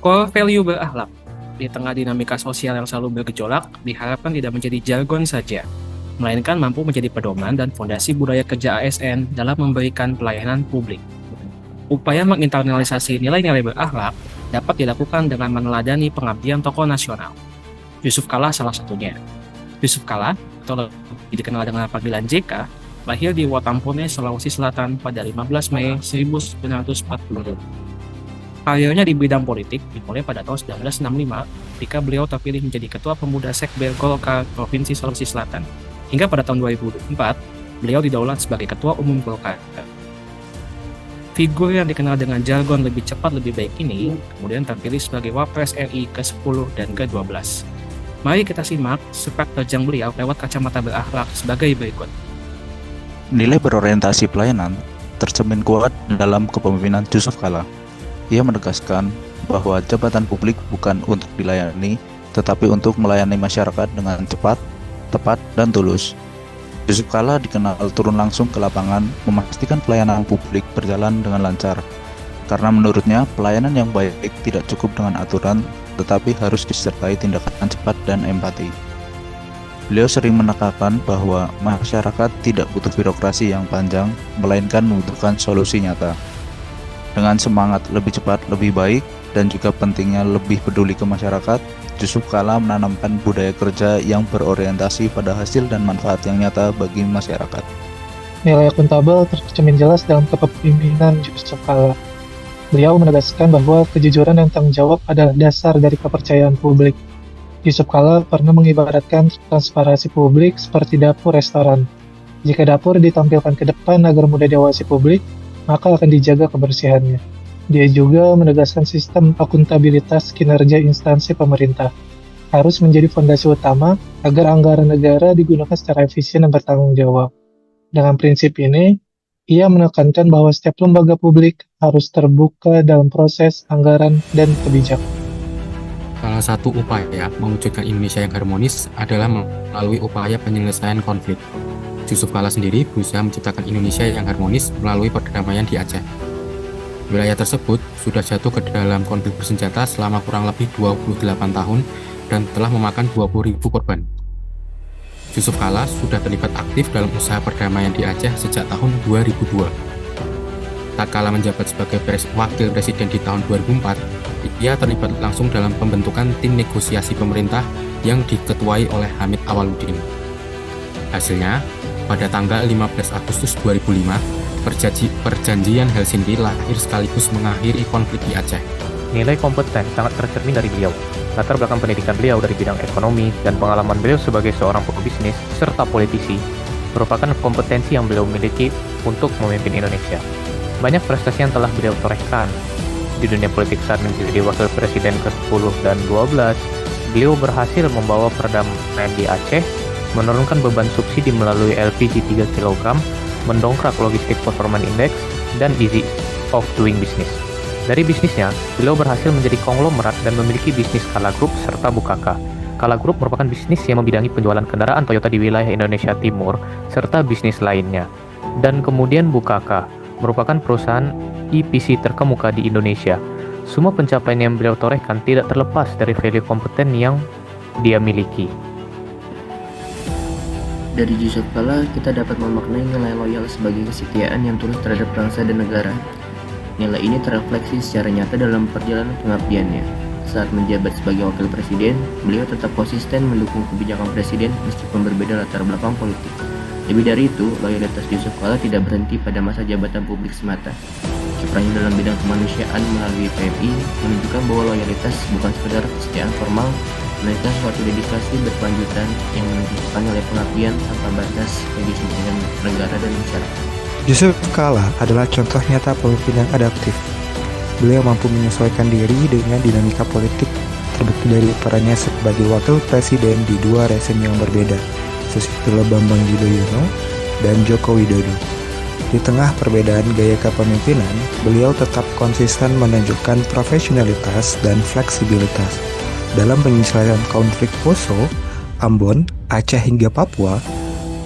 Core value berakhlak di tengah dinamika sosial yang selalu bergejolak diharapkan tidak menjadi jargon saja, melainkan mampu menjadi pedoman dan fondasi budaya kerja ASN dalam memberikan pelayanan publik. Upaya menginternalisasi nilai-nilai berakhlak dapat dilakukan dengan meneladani pengabdian tokoh nasional. Yusuf Kala salah satunya. Yusuf Kala, atau lebih dikenal dengan panggilan JK, lahir di Watampone, Sulawesi Selatan pada 15 Mei 1940. Karirnya di bidang politik dimulai pada tahun 1965 ketika beliau terpilih menjadi Ketua Pemuda Sekber Golkar Provinsi Sulawesi Selatan. Hingga pada tahun 2004, beliau didaulat sebagai Ketua Umum Golkar. Figur yang dikenal dengan jargon lebih cepat lebih baik ini kemudian terpilih sebagai Wapres RI ke-10 dan ke-12. Mari kita simak sepak terjang beliau lewat kacamata berakhlak sebagai berikut. Nilai berorientasi pelayanan tercermin kuat dalam kepemimpinan Yusuf Kala. Ia menegaskan bahwa jabatan publik bukan untuk dilayani, tetapi untuk melayani masyarakat dengan cepat, tepat, dan tulus. Yusuf Kala dikenal turun langsung ke lapangan, memastikan pelayanan publik berjalan dengan lancar. Karena menurutnya, pelayanan yang baik tidak cukup dengan aturan, tetapi harus disertai tindakan cepat dan empati. Beliau sering menekankan bahwa masyarakat tidak butuh birokrasi yang panjang, melainkan membutuhkan solusi nyata. Dengan semangat lebih cepat, lebih baik, dan juga pentingnya lebih peduli ke masyarakat, Yusuf Kala menanamkan budaya kerja yang berorientasi pada hasil dan manfaat yang nyata bagi masyarakat. Nilai akuntabel tercermin jelas dalam kepemimpinan Yusuf Kala. Beliau menegaskan bahwa kejujuran dan tanggung jawab adalah dasar dari kepercayaan publik. Yusuf Kala pernah mengibaratkan transparansi publik seperti dapur restoran. Jika dapur ditampilkan ke depan agar mudah diawasi publik, maka akan dijaga kebersihannya. Dia juga menegaskan sistem akuntabilitas kinerja instansi pemerintah harus menjadi fondasi utama agar anggaran negara digunakan secara efisien dan bertanggung jawab. Dengan prinsip ini, ia menekankan bahwa setiap lembaga publik harus terbuka dalam proses anggaran dan kebijakan. Salah satu upaya mewujudkan Indonesia yang harmonis adalah melalui upaya penyelesaian konflik. Yusuf Kala sendiri berusaha menciptakan Indonesia yang harmonis melalui perdamaian di Aceh. Wilayah tersebut sudah jatuh ke dalam konflik bersenjata selama kurang lebih 28 tahun dan telah memakan 20.000 korban. Yusuf Kala sudah terlibat aktif dalam usaha perdamaian di Aceh sejak tahun 2002. Tatkala menjabat sebagai wakil presiden di tahun 2004, ia terlibat langsung dalam pembentukan tim negosiasi pemerintah yang diketuai oleh Hamid Awaludin. Hasilnya, pada tanggal 15 Agustus 2005, perjanjian Helsinki lahir sekaligus mengakhiri konflik di Aceh. Nilai kompeten sangat tercermin dari beliau. Latar belakang pendidikan beliau dari bidang ekonomi dan pengalaman beliau sebagai seorang pebisnis serta politisi merupakan kompetensi yang beliau miliki untuk memimpin Indonesia. Banyak prestasi yang telah beliau torehkan. Di dunia politik saat menjadi wakil presiden ke-10 dan 12, beliau berhasil membawa perdamaian di Aceh, menurunkan beban subsidi melalui LPG 3 kg, mendongkrak logistik performance index, dan easy of doing business. Dari bisnisnya, beliau berhasil menjadi konglomerat dan memiliki bisnis Kala Group serta Bukaka. Kala Group merupakan bisnis yang membidangi penjualan kendaraan Toyota di wilayah Indonesia Timur, serta bisnis lainnya. Dan kemudian Bukaka merupakan perusahaan EPC terkemuka di Indonesia. Semua pencapaian yang beliau torehkan tidak terlepas dari value kompeten yang dia miliki. Dari Yusuf Kala, kita dapat memaknai nilai loyal sebagai kesetiaan yang tulus terhadap bangsa dan negara. Nilai ini terrefleksi secara nyata dalam perjalanan pengabdiannya. Saat menjabat sebagai wakil presiden, beliau tetap konsisten mendukung kebijakan presiden meskipun berbeda latar belakang politik. Lebih dari itu, loyalitas Yusuf Kala tidak berhenti pada masa jabatan publik semata. Kiprahnya dalam bidang kemanusiaan melalui PMI menunjukkan bahwa loyalitas bukan sekedar kesetiaan formal, melainkan suatu dedikasi berkelanjutan yang menunjukkan nilai pengabdian tanpa batas bagi kepentingan negara dan masyarakat. Yusuf Kala adalah contoh nyata pemimpin yang adaptif. Beliau mampu menyesuaikan diri dengan dinamika politik, terbukti dari perannya sebagai wakil presiden di dua rezim yang berbeda, Susilo Bambang Yudhoyono dan Joko Widodo. Di tengah perbedaan gaya kepemimpinan, beliau tetap konsisten menunjukkan profesionalitas dan fleksibilitas. Dalam penyelesaian konflik Poso, Ambon, Aceh hingga Papua,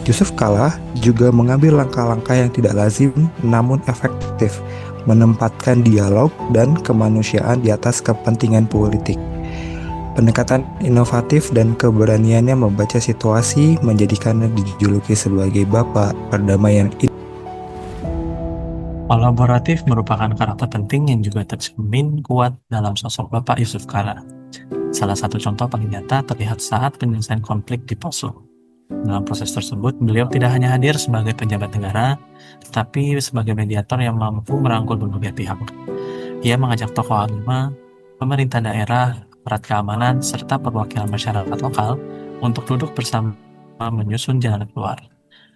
Yusuf Kala juga mengambil langkah-langkah yang tidak lazim namun efektif, menempatkan dialog dan kemanusiaan di atas kepentingan politik. Pendekatan inovatif dan keberaniannya membaca situasi menjadikannya dijuluki sebagai bapak perdamaian. Kolaboratif merupakan karakter penting yang juga tercermin kuat dalam sosok Bapak Yusuf Kala. Salah satu contoh paling nyata terlihat saat penyelesaian konflik di Poso. Dalam proses tersebut, beliau tidak hanya hadir sebagai pejabat negara, tetapi sebagai mediator yang mampu merangkul berbagai pihak. Ia mengajak tokoh agama, pemerintah daerah, aparat keamanan, serta perwakilan masyarakat lokal untuk duduk bersama menyusun jalan keluar.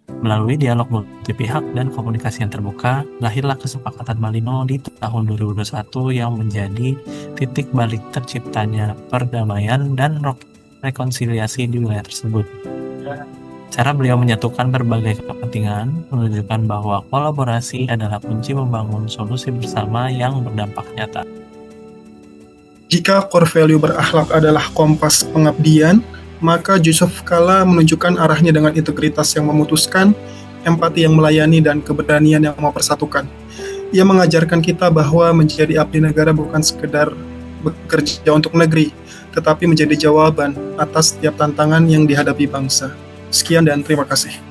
Melalui dialog multi pihak dan komunikasi yang terbuka, lahirlah kesepakatan Malino di tahun 2021 yang menjadi titik balik terciptanya perdamaian dan rekonsiliasi di wilayah tersebut. Cara beliau menyatukan berbagai kepentingan menunjukkan bahwa kolaborasi adalah kunci membangun solusi bersama yang berdampak nyata. Jika core value berakhlak adalah kompas pengabdian, maka Yusuf Kala menunjukkan arahnya dengan integritas yang memutuskan, empati yang melayani, dan keberanian yang mempersatukan. Ia mengajarkan kita bahwa menjadi abdi negara bukan sekedar bekerja untuk negeri, tetapi menjadi jawaban atas setiap tantangan yang dihadapi bangsa. Sekian dan terima kasih.